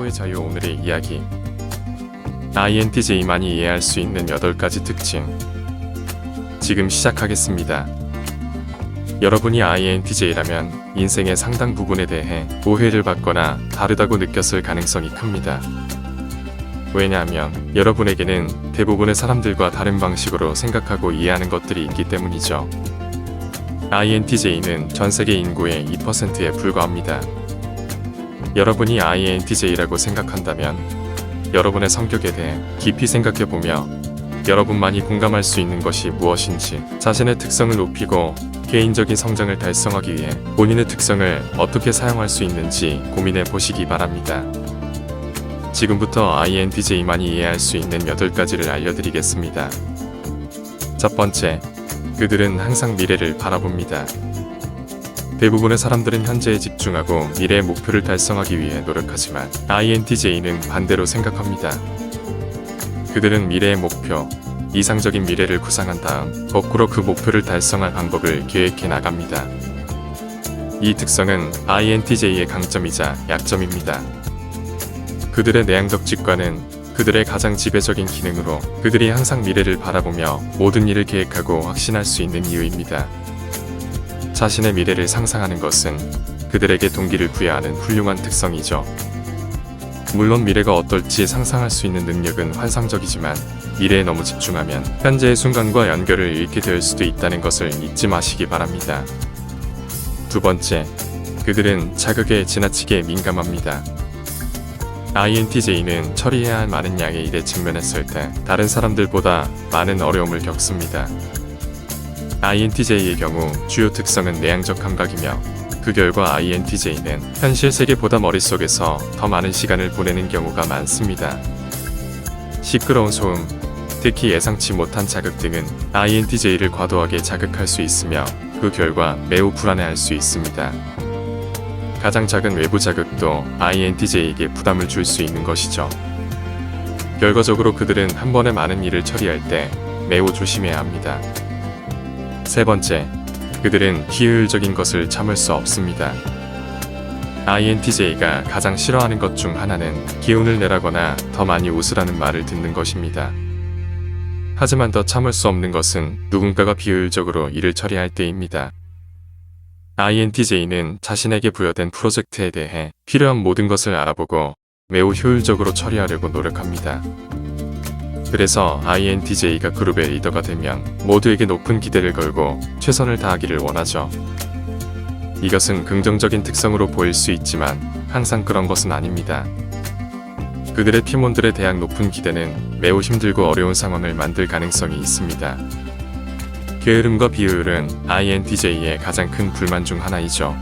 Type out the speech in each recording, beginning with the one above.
사고의 자유. 오늘의 이야기. INTJ만이 이해할 수 있는 8가지 특징. 지금 시작하겠습니다. 여러분이 INTJ라면 인생의 상당 부분에 대해 오해를 받거나 다르다고 느꼈을 가능성이 큽니다. 왜냐하면 여러분에게는 대부분의 사람들과 다른 방식으로 생각하고 이해하는 것들이 있기 때문이죠. INTJ는 전 세계 인구의 2%에 불과합니다. 여러분이 INTJ라고 생각한다면 여러분의 성격에 대해 깊이 생각해보며 여러분만이 공감할 수 있는 것이 무엇인지, 자신의 특성을 높이고 개인적인 성장을 달성하기 위해 본인의 특성을 어떻게 사용할 수 있는지 고민해 보시기 바랍니다. 지금부터 INTJ만이 이해할 수 있는 8가지를 알려드리겠습니다. 첫 번째, 그들은 항상 미래를 바라봅니다. 대부분의 사람들은 현재에 집중하고 미래의 목표를 달성하기 위해 노력하지만 INTJ는 반대로 생각합니다. 그들은 미래의 목표, 이상적인 미래를 구상한 다음 거꾸로 그 목표를 달성할 방법을 계획해 나갑니다. 이 특성은 INTJ의 강점이자 약점입니다. 그들의 내향적 직관은 그들의 가장 지배적인 기능으로 그들이 항상 미래를 바라보며 모든 일을 계획하고 확신할 수 있는 이유입니다. 자신의 미래를 상상하는 것은 그들에게 동기를 부여하는 훌륭한 특성이죠. 물론 미래가 어떨지 상상할 수 있는 능력은 환상적이지만 미래에 너무 집중하면 현재의 순간과 연결을 잃게 될 수도 있다는 것을 잊지 마시기 바랍니다. 두 번째, 그들은 자극에 지나치게 민감합니다. INTJ는 처리해야 할 많은 양의 일에 직면했을 때 다른 사람들보다 많은 어려움을 겪습니다. INTJ의 경우 주요 특성은 내향적 감각이며 그 결과 INTJ는 현실 세계보다 머릿속에서 더 많은 시간을 보내는 경우가 많습니다. 시끄러운 소음, 특히 예상치 못한 자극 등은 INTJ를 과도하게 자극할 수 있으며 그 결과 매우 불안해할 수 있습니다. 가장 작은 외부 자극도 INTJ에게 부담을 줄 수 있는 것이죠. 결과적으로 그들은 한 번에 많은 일을 처리할 때 매우 조심해야 합니다. 세 번째, 그들은 비효율적인 것을 참을 수 없습니다. INTJ가 가장 싫어하는 것 중 하나는 기운을 내라거나 더 많이 웃으라는 말을 듣는 것입니다. 하지만 더 참을 수 없는 것은 누군가가 비효율적으로 일을 처리할 때입니다. INTJ는 자신에게 부여된 프로젝트에 대해 필요한 모든 것을 알아보고 매우 효율적으로 처리하려고 노력합니다. 그래서 INTJ가 그룹의 리더가 되면 모두에게 높은 기대를 걸고 최선을 다하기를 원하죠. 이것은 긍정적인 특성으로 보일 수 있지만 항상 그런 것은 아닙니다. 그들의 팀원들에 대한 높은 기대는 매우 힘들고 어려운 상황을 만들 가능성이 있습니다. 게으름과 비효율은 INTJ의 가장 큰 불만 중 하나이죠.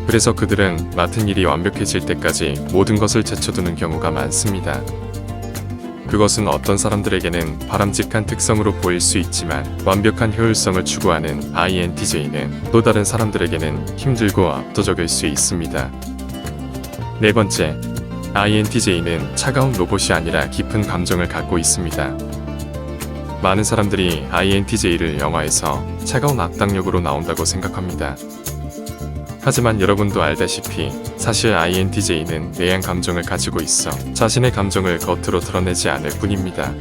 그래서 그들은 맡은 일이 완벽해질 때까지 모든 것을 제쳐두는 경우가 많습니다. 그것은 어떤 사람들에게는 바람직한 특성으로 보일 수 있지만 완벽한 효율성을 추구하는 INTJ는 또 다른 사람들에게는 힘들고 압도적일 수 있습니다. 네 번째, INTJ는 차가운 로봇이 아니라 깊은 감정을 갖고 있습니다. 많은 사람들이 INTJ를 영화에서 차가운 악당역으로 나온다고 생각합니다. 하지만 여러분도 알다시피 사실 INTJ는 내향 감정을 가지고 있어 자신의 감정을 겉으로 드러내지 않을 뿐입니다.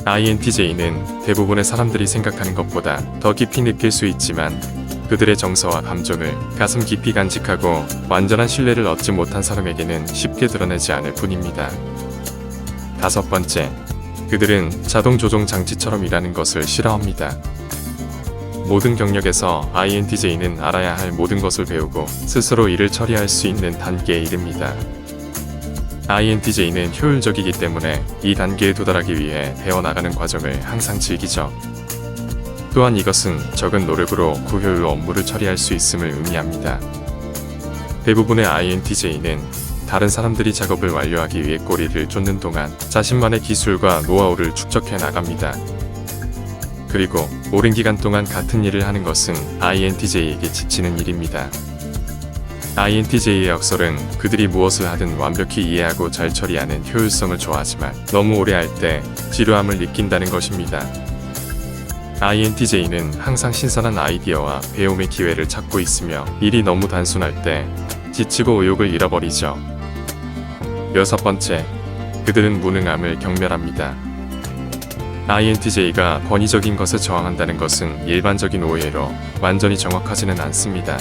INTJ는 대부분의 사람들이 생각하는 것보다 더 깊이 느낄 수 있지만 그들의 정서와 감정을 가슴 깊이 간직하고 완전한 신뢰를 얻지 못한 사람에게는 쉽게 드러내지 않을 뿐입니다. 다섯 번째, 그들은 자동 조종 장치처럼 일하는 것을 싫어합니다. 모든 경력에서 INTJ는 알아야 할 모든 것을 배우고 스스로 일을 처리할 수 있는 단계에 이릅니다. INTJ는 효율적이기 때문에 이 단계에 도달하기 위해 배워나가는 과정을 항상 즐기죠. 또한 이것은 적은 노력으로 고효율로 업무를 처리할 수 있음을 의미합니다. 대부분의 INTJ는 다른 사람들이 작업을 완료하기 위해 꼬리를 쫓는 동안 자신만의 기술과 노하우를 축적해 나갑니다. 그리고 오랜 기간 동안 같은 일을 하는 것은 INTJ에게 지치는 일입니다. INTJ의 역설은 그들이 무엇을 하든 완벽히 이해하고 잘 처리하는 효율성을 좋아하지만 너무 오래 할 때 지루함을 느낀다는 것입니다. INTJ는 항상 신선한 아이디어와 배움의 기회를 찾고 있으며 일이 너무 단순할 때 지치고 의욕을 잃어버리죠. 6번째, 그들은 무능함을 경멸합니다. INTJ가 권위적인 것에 저항한다는 것은 일반적인 오해로 완전히 정확하지는 않습니다.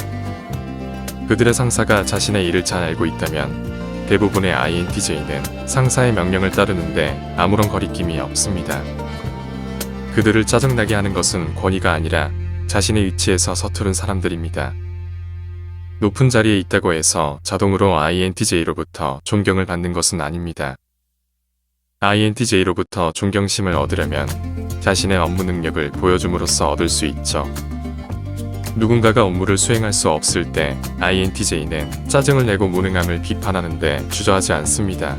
그들의 상사가 자신의 일을 잘 알고 있다면 대부분의 INTJ는 상사의 명령을 따르는데 아무런 거리낌이 없습니다. 그들을 짜증나게 하는 것은 권위가 아니라 자신의 위치에서 서투른 사람들입니다. 높은 자리에 있다고 해서 자동으로 INTJ로부터 존경을 받는 것은 아닙니다. INTJ로부터 존경심을 얻으려면 자신의 업무 능력을 보여줌으로써 얻을 수 있죠. 누군가가 업무를 수행할 수 없을 때 INTJ는 짜증을 내고 무능함을 비판하는데 주저하지 않습니다.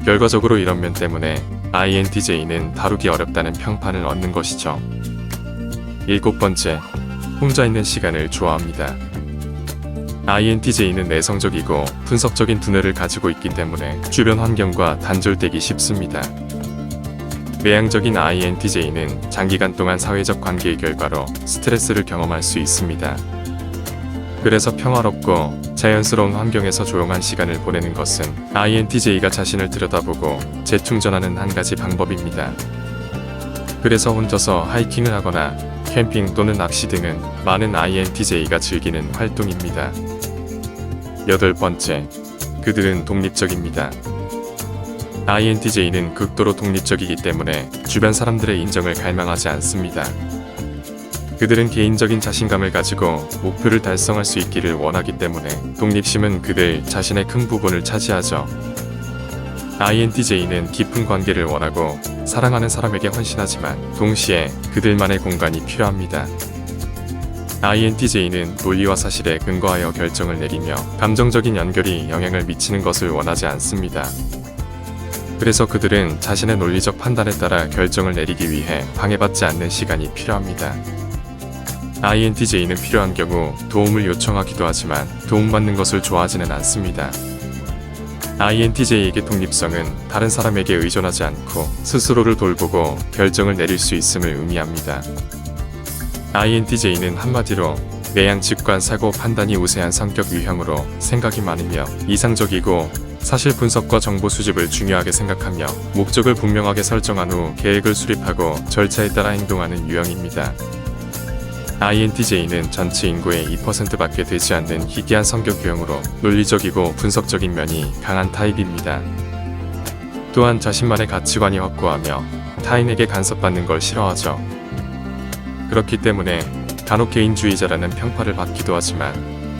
결과적으로 이런 면 때문에 INTJ는 다루기 어렵다는 평판을 얻는 것이죠. 7번째, 혼자 있는 시간을 좋아합니다. INTJ는 내성적이고 분석적인 두뇌를 가지고 있기 때문에 주변 환경과 단절되기 쉽습니다. 내향적인 INTJ는 장기간 동안 사회적 관계의 결과로 스트레스를 경험할 수 있습니다. 그래서 평화롭고 자연스러운 환경에서 조용한 시간을 보내는 것은 INTJ가 자신을 들여다보고 재충전하는 한 가지 방법입니다. 그래서 혼자서 하이킹을 하거나 캠핑 또는 낚시 등은 많은 INTJ가 즐기는 활동입니다. 8번째, 그들은 독립적입니다. INTJ는 극도로 독립적이기 때문에 주변 사람들의 인정을 갈망하지 않습니다. 그들은 개인적인 자신감을 가지고 목표를 달성할 수 있기를 원하기 때문에 독립심은 그들 자신의 큰 부분을 차지하죠. INTJ는 깊은 관계를 원하고 사랑하는 사람에게 헌신하지만 동시에 그들만의 공간이 필요합니다. INTJ는 논리와 사실에 근거하여 결정을 내리며 감정적인 연결이 영향을 미치는 것을 원하지 않습니다. 그래서 그들은 자신의 논리적 판단에 따라 결정을 내리기 위해 방해받지 않는 시간이 필요합니다. INTJ는 필요한 경우 도움을 요청하기도 하지만 도움받는 것을 좋아하지는 않습니다. INTJ에게 독립성은 다른 사람에게 의존하지 않고 스스로를 돌보고 결정을 내릴 수 있음을 의미합니다. INTJ는 한마디로 내향 직관 사고 판단이 우세한 성격 유형으로 생각이 많으며 이상적이고 사실 분석과 정보 수집을 중요하게 생각하며 목적을 분명하게 설정한 후 계획을 수립하고 절차에 따라 행동하는 유형입니다. INTJ는 전체 인구의 2%밖에 되지 않는 희귀한 성격 유형으로 논리적이고 분석적인 면이 강한 타입입니다. 또한 자신만의 가치관이 확고하며 타인에게 간섭받는 걸 싫어하죠. 그렇기 때문에 간혹 개인주의자라는 평가를 받기도 하지만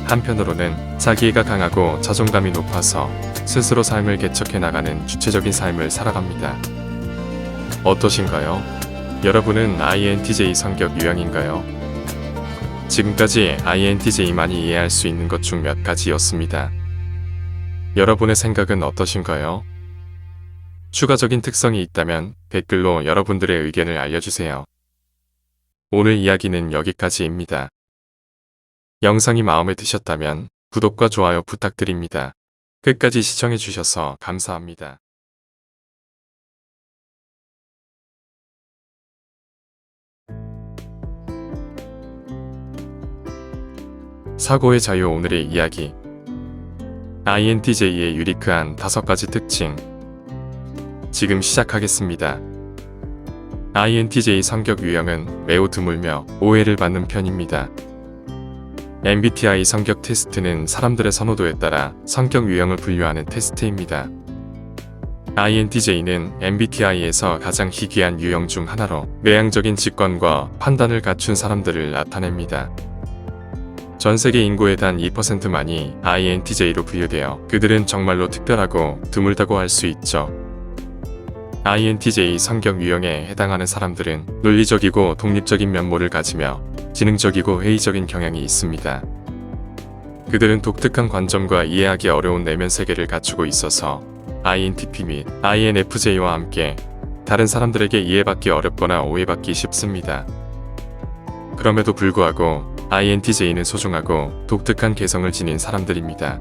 한편으로는 자기애가 강하고 자존감이 높아서 스스로 삶을 개척해 나가는 주체적인 삶을 살아갑니다. 어떠신가요? 여러분은 INTJ 성격 유형인가요? 지금까지 INTJ만이 이해할 수 있는 것 중 몇 가지였습니다. 여러분의 생각은 어떠신가요? 추가적인 특성이 있다면 댓글로 여러분들의 의견을 알려주세요. 오늘 이야기는 여기까지입니다. 영상이 마음에 드셨다면 구독과 좋아요 부탁드립니다. 끝까지 시청해주셔서 감사합니다. 사고의 자유 오늘의 이야기 INTJ의 유니크한 5가지 특징 지금 시작하겠습니다. INTJ 성격 유형은 매우 드물며 오해를 받는 편입니다. MBTI 성격 테스트는 사람들의 선호도에 따라 성격 유형을 분류하는 테스트입니다. INTJ는 MBTI에서 가장 희귀한 유형 중 하나로 내향적인 직관과 판단을 갖춘 사람들을 나타냅니다. 전 세계 인구의 단 2%만이 INTJ로 분류되어 그들은 정말로 특별하고 드물다고 할 수 있죠. INTJ 성격 유형에 해당하는 사람들은 논리적이고 독립적인 면모를 가지며 지능적이고 회의적인 경향이 있습니다. 그들은 독특한 관점과 이해하기 어려운 내면 세계를 갖추고 있어서 INTP 및 INFJ와 함께 다른 사람들에게 이해받기 어렵거나 오해받기 쉽습니다. 그럼에도 불구하고 INTJ는 소중하고 독특한 개성을 지닌 사람들입니다.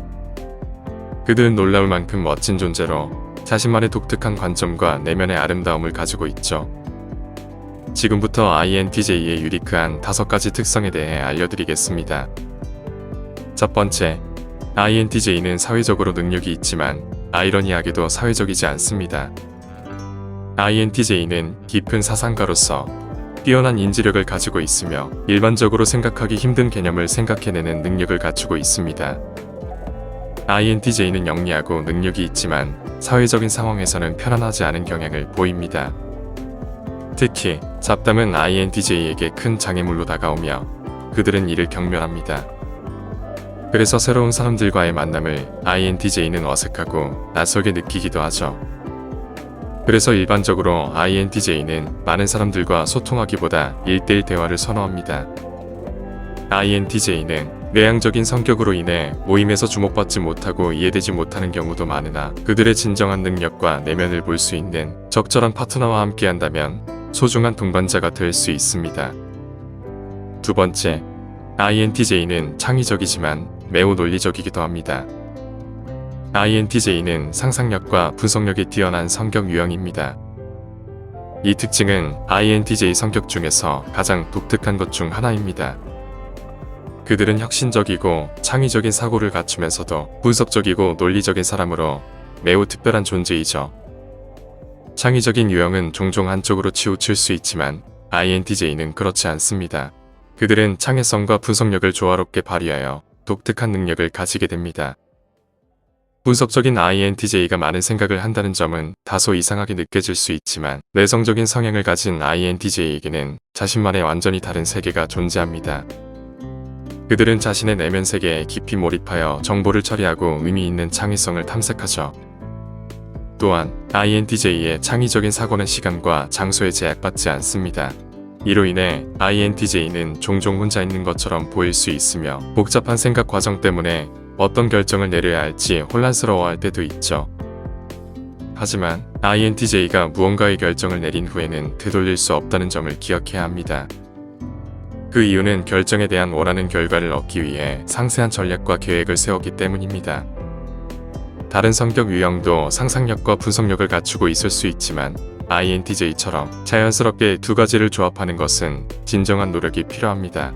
그들은 놀라울 만큼 멋진 존재로 자신만의 독특한 관점과 내면의 아름다움을 가지고 있죠. 지금부터 INTJ의 유니크한 5가지 특성에 대해 알려드리겠습니다. 첫 번째, INTJ는 사회적으로 능력이 있지만 아이러니하게도 사회적이지 않습니다. INTJ는 깊은 사상가로서 뛰어난 인지력을 가지고 있으며 일반적으로 생각하기 힘든 개념을 생각해내는 능력을 갖추고 있습니다. INTJ는 영리하고 능력이 있지만 사회적인 상황에서는 편안하지 않은 경향을 보입니다. 특히 잡담은 INTJ에게 큰 장애물로 다가오며 그들은 이를 경멸합니다. 그래서 새로운 사람들과의 만남을 INTJ는 어색하고 낯설게 느끼기도 하죠. 그래서 일반적으로 INTJ는 많은 사람들과 소통하기보다 1대1 대화를 선호합니다. INTJ는 내향적인 성격으로 인해 모임에서 주목받지 못하고 이해되지 못하는 경우도 많으나 그들의 진정한 능력과 내면을 볼 수 있는 적절한 파트너와 함께한다면 소중한 동반자가 될 수 있습니다. 두 번째, INTJ는 창의적이지만 매우 논리적이기도 합니다. INTJ는 상상력과 분석력이 뛰어난 성격 유형입니다. 이 특징은 INTJ 성격 중에서 가장 독특한 것 중 하나입니다. 그들은 혁신적이고 창의적인 사고를 갖추면서도 분석적이고 논리적인 사람으로 매우 특별한 존재이죠. 창의적인 유형은 종종 한쪽으로 치우칠 수 있지만 INTJ는 그렇지 않습니다. 그들은 창의성과 분석력을 조화롭게 발휘하여 독특한 능력을 가지게 됩니다. 분석적인 INTJ가 많은 생각을 한다는 점은 다소 이상하게 느껴질 수 있지만 내성적인 성향을 가진 INTJ에게는 자신만의 완전히 다른 세계가 존재합니다. 그들은 자신의 내면 세계에 깊이 몰입하여 정보를 처리하고 의미 있는 창의성을 탐색하죠. 또한 INTJ의 창의적인 사고는 시간과 장소에 제약받지 않습니다. 이로 인해 INTJ는 종종 혼자 있는 것처럼 보일 수 있으며 복잡한 생각 과정 때문에 어떤 결정을 내려야 할지 혼란스러워할 때도 있죠. 하지만 INTJ가 무언가의 결정을 내린 후에는 되돌릴 수 없다는 점을 기억해야 합니다. 그 이유는 결정에 대한 원하는 결과를 얻기 위해 상세한 전략과 계획을 세웠기 때문입니다. 다른 성격 유형도 상상력과 분석력을 갖추고 있을 수 있지만 INTJ처럼 자연스럽게 두 가지를 조합하는 것은 진정한 노력이 필요합니다.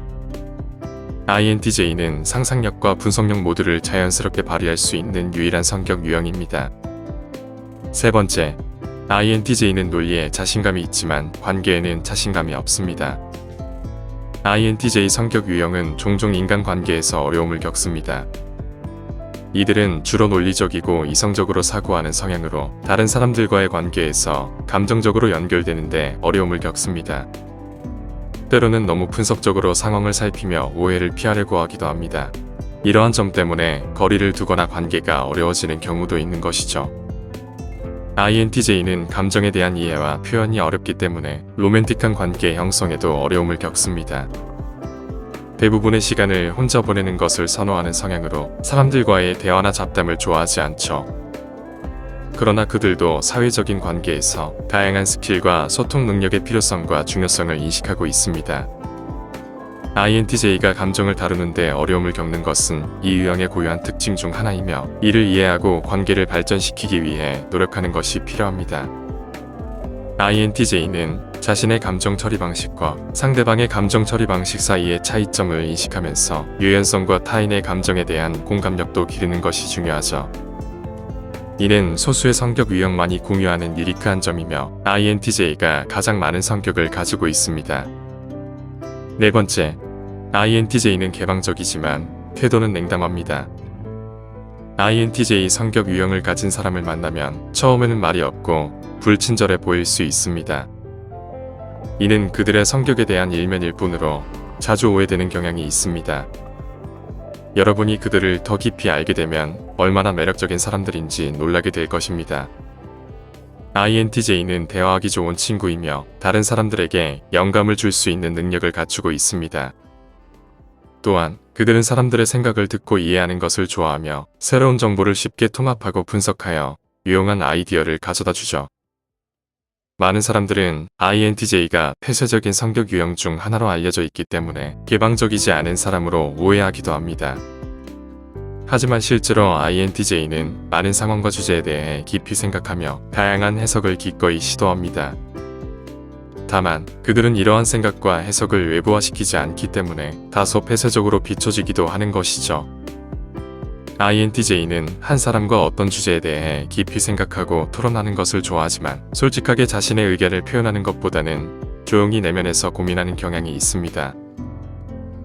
INTJ는 상상력과 분석력 모두를 자연스럽게 발휘할 수 있는 유일한 성격 유형입니다. 세 번째, INTJ는 논리에 자신감이 있지만 관계에는 자신감이 없습니다. INTJ 성격 유형은 종종 인간관계에서 어려움을 겪습니다. 이들은 주로 논리적이고 이성적으로 사고하는 성향으로 다른 사람들과의 관계에서 감정적으로 연결되는데 어려움을 겪습니다. 때로는 너무 분석적으로 상황을 살피며 오해를 피하려고 하기도 합니다. 이러한 점 때문에 거리를 두거나 관계가 어려워지는 경우도 있는 것이죠. INTJ는 감정에 대한 이해와 표현이 어렵기 때문에 로맨틱한 관계 형성에도 어려움을 겪습니다. 대부분의 시간을 혼자 보내는 것을 선호하는 성향으로 사람들과의 대화나 잡담을 좋아하지 않죠. 그러나 그들도 사회적인 관계에서 다양한 스킬과 소통 능력의 필요성과 중요성을 인식하고 있습니다. INTJ가 감정을 다루는데 어려움을 겪는 것은 이 유형의 고유한 특징 중 하나이며 이를 이해하고 관계를 발전시키기 위해 노력하는 것이 필요합니다. INTJ는 자신의 감정 처리 방식과 상대방의 감정 처리 방식 사이의 차이점을 인식하면서 유연성과 타인의 감정에 대한 공감력도 기르는 것이 중요하죠. 이는 소수의 성격 유형만이 공유하는 유니크한 점이며 INTJ가 가장 많은 성격을 가지고 있습니다. 네 번째, INTJ는 개방적이지만 태도는 냉담합니다. INTJ 성격 유형을 가진 사람을 만나면 처음에는 말이 없고 불친절해 보일 수 있습니다. 이는 그들의 성격에 대한 일면일 뿐으로 자주 오해되는 경향이 있습니다. 여러분이 그들을 더 깊이 알게 되면 얼마나 매력적인 사람들인지 놀라게 될 것입니다. INTJ는 대화하기 좋은 친구이며 다른 사람들에게 영감을 줄 수 있는 능력을 갖추고 있습니다. 또한 그들은 사람들의 생각을 듣고 이해하는 것을 좋아하며 새로운 정보를 쉽게 통합하고 분석하여 유용한 아이디어를 가져다 주죠. 많은 사람들은 INTJ가 폐쇄적인 성격 유형 중 하나로 알려져 있기 때문에 개방적이지 않은 사람으로 오해하기도 합니다. 하지만 실제로 INTJ는 많은 상황과 주제에 대해 깊이 생각하며 다양한 해석을 기꺼이 시도합니다. 다만 그들은 이러한 생각과 해석을 외부화시키지 않기 때문에 다소 폐쇄적으로 비춰지기도 하는 것이죠. INTJ는 한 사람과 어떤 주제에 대해 깊이 생각하고 토론하는 것을 좋아하지만 솔직하게 자신의 의견을 표현하는 것보다는 조용히 내면에서 고민하는 경향이 있습니다.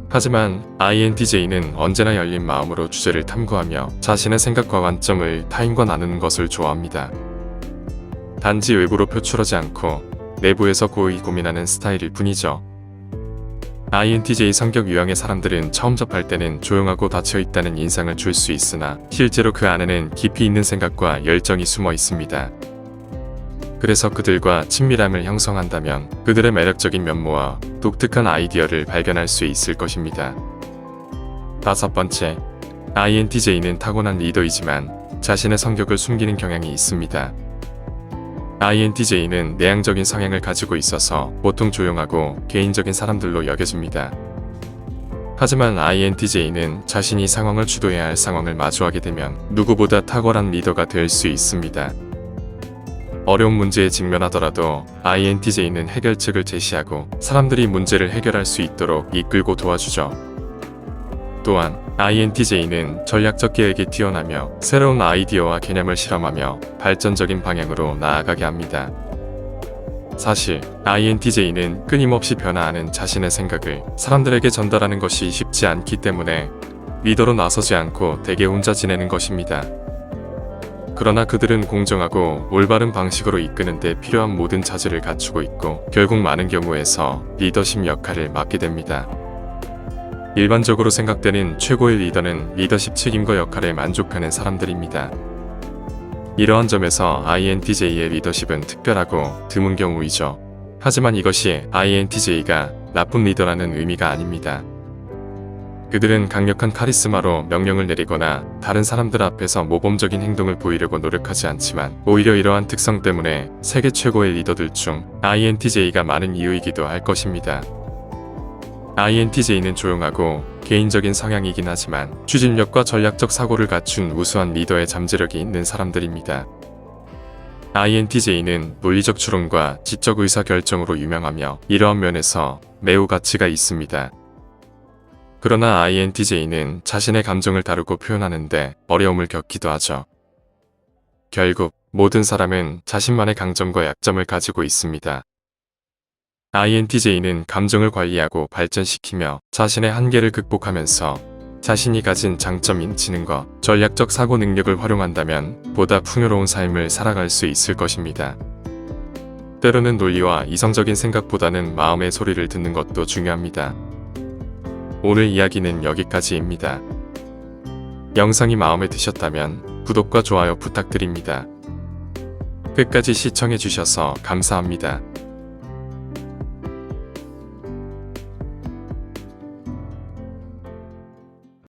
하지만 INTJ는 언제나 열린 마음으로 주제를 탐구하며 자신의 생각과 관점을 타인과 나누는 것을 좋아합니다. 단지 외부로 표출하지 않고 내부에서 고이 고민하는 스타일일 뿐이죠. INTJ 성격 유형의 사람들은 처음 접할 때는 조용하고 닫혀있다는 인상을 줄 수 있으나 실제로 그 안에는 깊이 있는 생각과 열정이 숨어 있습니다. 그래서 그들과 친밀함을 형성한다면 그들의 매력적인 면모와 독특한 아이디어를 발견할 수 있을 것입니다. 5번째, INTJ는 타고난 리더이지만 자신의 성격을 숨기는 경향이 있습니다. INTJ는 내향적인 성향을 가지고 있어서 보통 조용하고 개인적인 사람들로 여겨집니다. 하지만 INTJ는 자신이 상황을 주도해야 할 상황을 마주하게 되면 누구보다 탁월한 리더가 될 수 있습니다. 어려운 문제에 직면하더라도 INTJ는 해결책을 제시하고 사람들이 문제를 해결할 수 있도록 이끌고 도와주죠. 또한 INTJ는 전략적 계획에 뛰어나며 새로운 아이디어와 개념을 실험하며 발전적인 방향으로 나아가게 합니다. 사실 INTJ는 끊임없이 변화하는 자신의 생각을 사람들에게 전달하는 것이 쉽지 않기 때문에 리더로 나서지 않고 대개 혼자 지내는 것입니다. 그러나 그들은 공정하고 올바른 방식으로 이끄는 데 필요한 모든 자질을 갖추고 있고 결국 많은 경우에서 리더십 역할을 맡게 됩니다. 일반적으로 생각되는 최고의 리더는 리더십 책임과 역할에 만족하는 사람들입니다. 이러한 점에서 INTJ의 리더십은 특별하고 드문 경우이죠. 하지만 이것이 INTJ가 나쁜 리더라는 의미가 아닙니다. 그들은 강력한 카리스마로 명령을 내리거나 다른 사람들 앞에서 모범적인 행동을 보이려고 노력하지 않지만 오히려 이러한 특성 때문에 세계 최고의 리더들 중 INTJ가 많은 이유이기도 할 것입니다. INTJ는 조용하고 개인적인 성향이긴 하지만 추진력과 전략적 사고를 갖춘 우수한 리더의 잠재력이 있는 사람들입니다. INTJ는 논리적 추론과 지적 의사 결정으로 유명하며 이러한 면에서 매우 가치가 있습니다. 그러나 INTJ는 자신의 감정을 다루고 표현하는데 어려움을 겪기도 하죠. 결국 모든 사람은 자신만의 강점과 약점을 가지고 있습니다. INTJ는 감정을 관리하고 발전시키며 자신의 한계를 극복하면서 자신이 가진 장점인 지능과 전략적 사고 능력을 활용한다면 보다 풍요로운 삶을 살아갈 수 있을 것입니다. 때로는 논리와 이성적인 생각보다는 마음의 소리를 듣는 것도 중요합니다. 오늘 이야기는 여기까지입니다. 영상이 마음에 드셨다면 구독과 좋아요 부탁드립니다. 끝까지 시청해주셔서 감사합니다.